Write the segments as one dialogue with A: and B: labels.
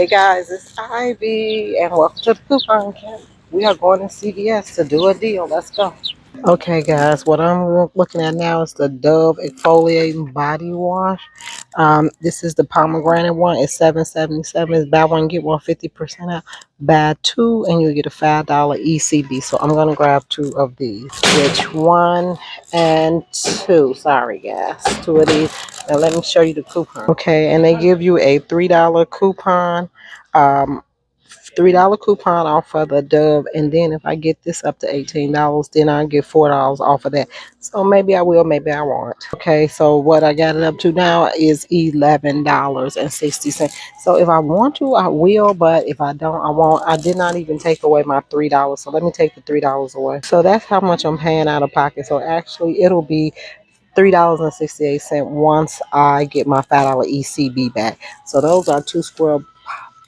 A: Hey guys, it's Ivy and welcome to the coupon camp. We are going to CVS to do a deal. Let's go. Okay guys, what I'm looking at now is the Dove Exfoliating Body Wash. This is the pomegranate one. It's $7.77. It's buy one get one 50% out. Buy two and you get a $5 ECB. So I'm gonna grab two of these. Which one and two? Sorry guys, two of these. Now let me show you the coupon. Okay, and they give you a $3 coupon. Um, $3 coupon off for the Dove, and then if I get this up to $18, then I'll get $4 off of that. So maybe I will, maybe I won't. Okay, so what I got it up to now is $11.60. So if I want to, I will, but if I don't, I won't. I did not even take away my $3, so let me take the $3 away. So that's how much I'm paying out of pocket. So actually, it'll be $3.68 once I get my $5 ECB back. So those are two square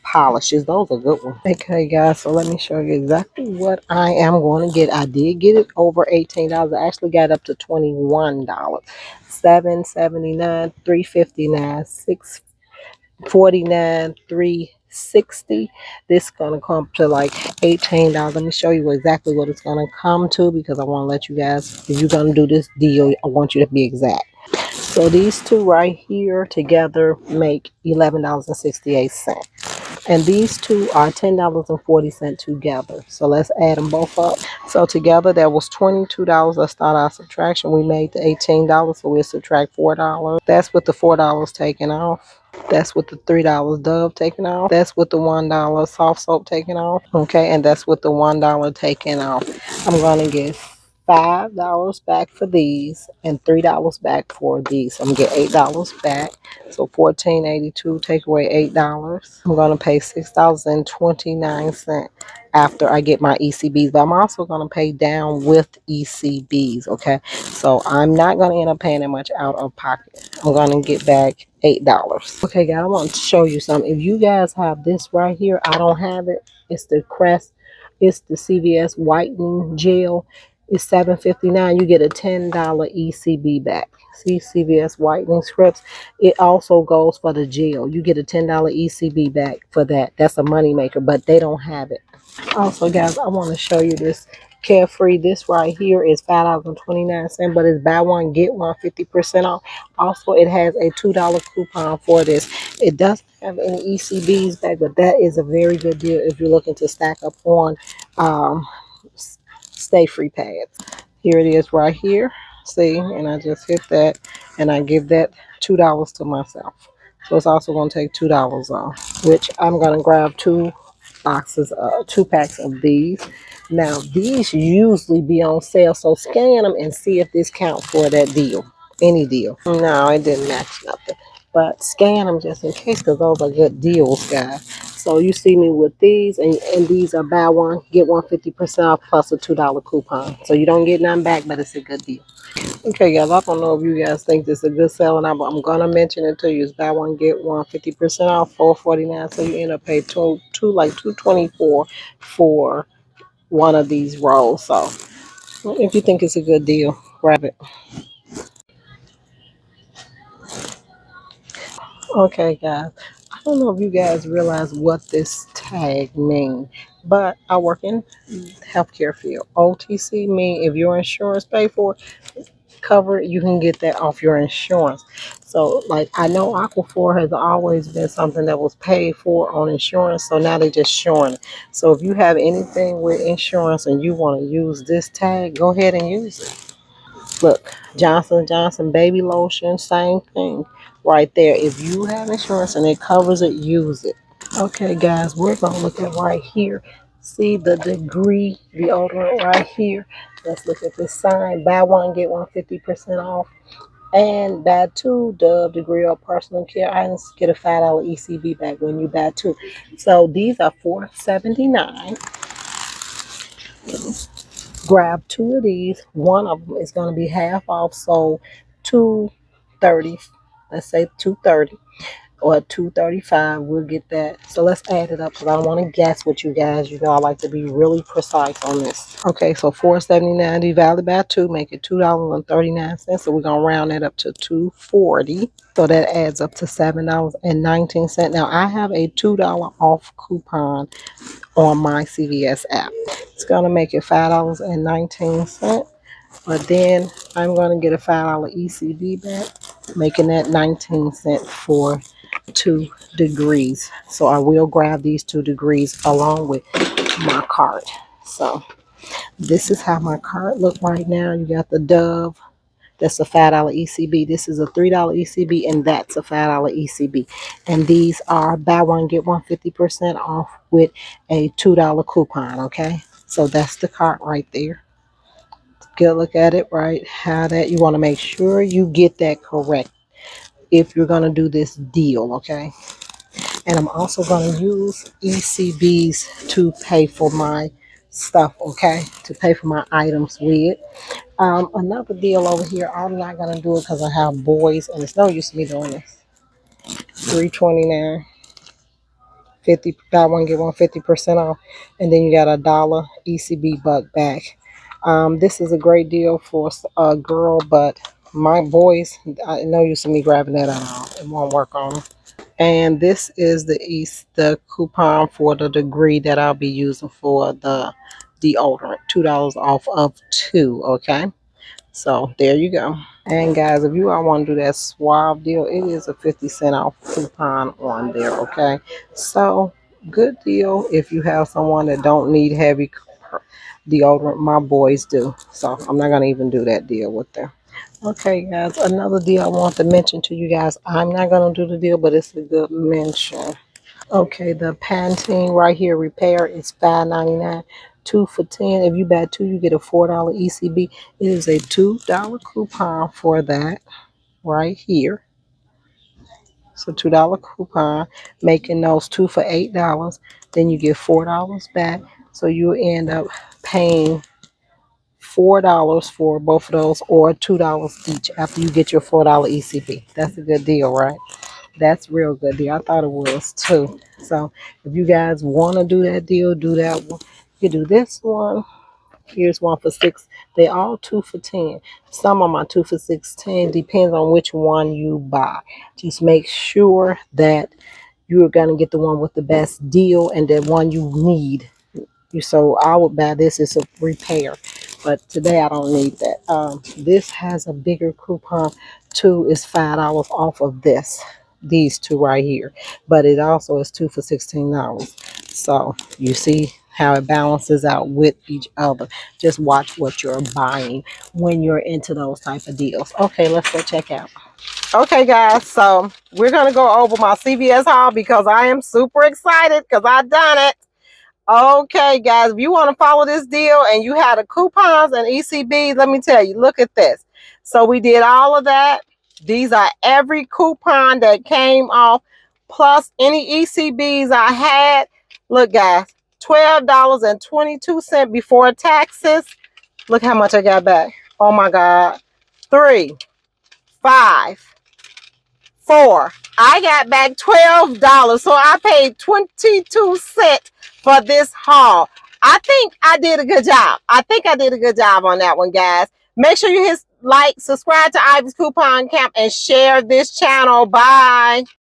A: polishes. Those are good ones. Okay guys, so let me show you exactly what I am going to get. I did get it over $18. I actually got up to $21. $7.79, $3.59, $6.49, $3.60. This is gonna come to like $18. Let me show you exactly what it's gonna come to, because I want to let you guys, if you're gonna do this deal, I want you to be exact. So these two right here together make $11.68. And these two are $10.40 together. So let's add them both up. So together that was $22. Let's start our subtraction. We made the $18, so we'll subtract $4. That's with the $4 taken off. That's with the $3 Dove taken off. That's with the $1 soft soap taken off. Okay, and that's with the $1 taken off. I'm gonna get $5 back for these and $3 back for these. So I'm gonna get $8 back. So $14.82, take away $8. I'm gonna pay $6.29 after I get my ECBs, but I'm also gonna pay down with ECBs. Okay, so I'm not gonna end up paying that much out of pocket. I'm gonna get back $8. Okay, guys, I want to show you something. If you guys have this right here, I don't have it. It's the Crest. It's the CVS whitening gel. It's $7.59. You get a $10 ECB back. See, CVS whitening scripts. It also goes for the gel. You get a $10 ECB back for that. That's a money maker, but they don't have it. Also, guys, I want to show you this Carefree. This right here is $5.29, but it's buy one get one 50% off. Also, it has a $2 coupon for this. It doesn't have any ECBs back, but that is a very good deal if you're looking to stack up on Stay Free pads. Here it is right here. See, and I just hit that, and I give that $2 to myself. So it's also going to take $2 off, which I'm going to grab two packs of these. Now, these usually be on sale, so scan them and see if this counts for that deal. Any deal. No, it didn't match nothing. But scan them just in case, because those are good deals, guys. So you see me with these, and these are buy one, get one 50% off plus a $2 coupon. So you don't get none back, but it's a good deal. Okay, guys, I don't know if you guys think this is a good selling out, but I'm gonna mention it to you. It's buy one get one 50% off, $4.49. So you end up paying like $2.24 for one of these rolls. So if you think it's a good deal, grab it. Okay, guys. I don't know if you guys realize what this tag means, but I work in healthcare field. OTC mean if your insurance pay for it, cover it, you can get that off your insurance. So like I know Aquaphor has always been something that was paid for on insurance, so now they're just showing it. So if you have anything with insurance and you want to use this tag, go ahead and use it. Look, Johnson & Johnson baby lotion, same thing right there. If you have insurance and it covers it, use it. Okay guys, we're gonna look at right here. See the degree deodorant right here. Let's look at this sign. Buy one get one 50% off, and buy two Dove degree or personal care items, get a $5 ECB back when you buy two. So these are $4.79. Grab two of these. One of them is going to be half off, so $2.30. Let's say $2.30. or 235. We'll get that. So let's add it up because I don't want to guess with you guys. You know, I like to be really precise on this. Okay, so 479 divided by 2 make it $2.39. So we're gonna round that up to 240. So that adds up to $7.19. Now I have a $2 off coupon on my CVS app. It's gonna make it $5.19. But then I'm gonna get a $5 ECB back, making that 19 cents for 2 degrees. So I will grab these 2 degrees along with my cart. So this is how my cart look right now. You got the Dove. That's a $5 ECB. This is a $3 ECB, and that's a $5 ECB. And these are buy one get one 50% off with a $2 coupon. Okay, so that's the cart right there. Good look at it, right? How that you want to make sure you get that correct if you're gonna do this deal, okay? And I'm also gonna use ECBs to pay for my stuff, okay? To pay for my items with. Another deal over here. I'm not gonna do it because I have boys, and it's no use me doing this. 329, 50. Buy one get one 50% off, and then you got a dollar ECB buck back. This is a great deal for a girl, but my boys, I no use of me grabbing that at all. It won't work on them. And this is the coupon for the degree that I'll be using for the deodorant. $2 off of 2. Okay. So there you go. And guys, if you all want to do that Suave deal, it is a 50 cent off coupon on there. Okay. So good deal if you have someone that don't need heavy deodorant. My boys do. So I'm not gonna even do that deal with them. Okay, guys, another deal I want to mention to you guys. I'm not going to do the deal, but it's a good mention. Okay, the Pantene right here repair is $5.99. 2 for 10. If you buy 2, you get a $4 ECB. It is a $2 coupon for that right here. So $2 coupon, making those 2 for $8. Then you get $4 back. So you end up paying $4 for both of those, or $2 each after you get your $4 ECB. That's a good deal, right? That's real good deal. I thought it was too. So if you guys want to do that deal, do that one. You can do this one. Here's one for 6. They all 2 for 10. Some of them are 2 for 16. Depends on which one you buy. Just make sure that you're gonna get the one with the best deal and the one you need. So I would buy this as a repair, but today I don't need that. This has a bigger coupon too. It's $5 off of these 2 right here, but it also is 2 for $16. So you see how it balances out with each other. Just watch what you're buying when you're into those type of deals. Okay, let's go check out. Okay, guys, so we're gonna go over my CVS haul because I am super excited because I done it. Okay, guys, if you want to follow this deal and you had the coupons and ECBs, let me tell you, look at this. So we did all of that. These are every coupon that came off, plus any ECBs I had. Look, guys, $12.22 before taxes. Look how much I got back. Oh, my God. 3, 5, 4. I got back $12. So I paid 22 cents for this haul. I think I did a good job. I think I did a good job on that one, guys. Make sure you hit like, subscribe to Ivy's Coupon Camp, and share this channel. Bye.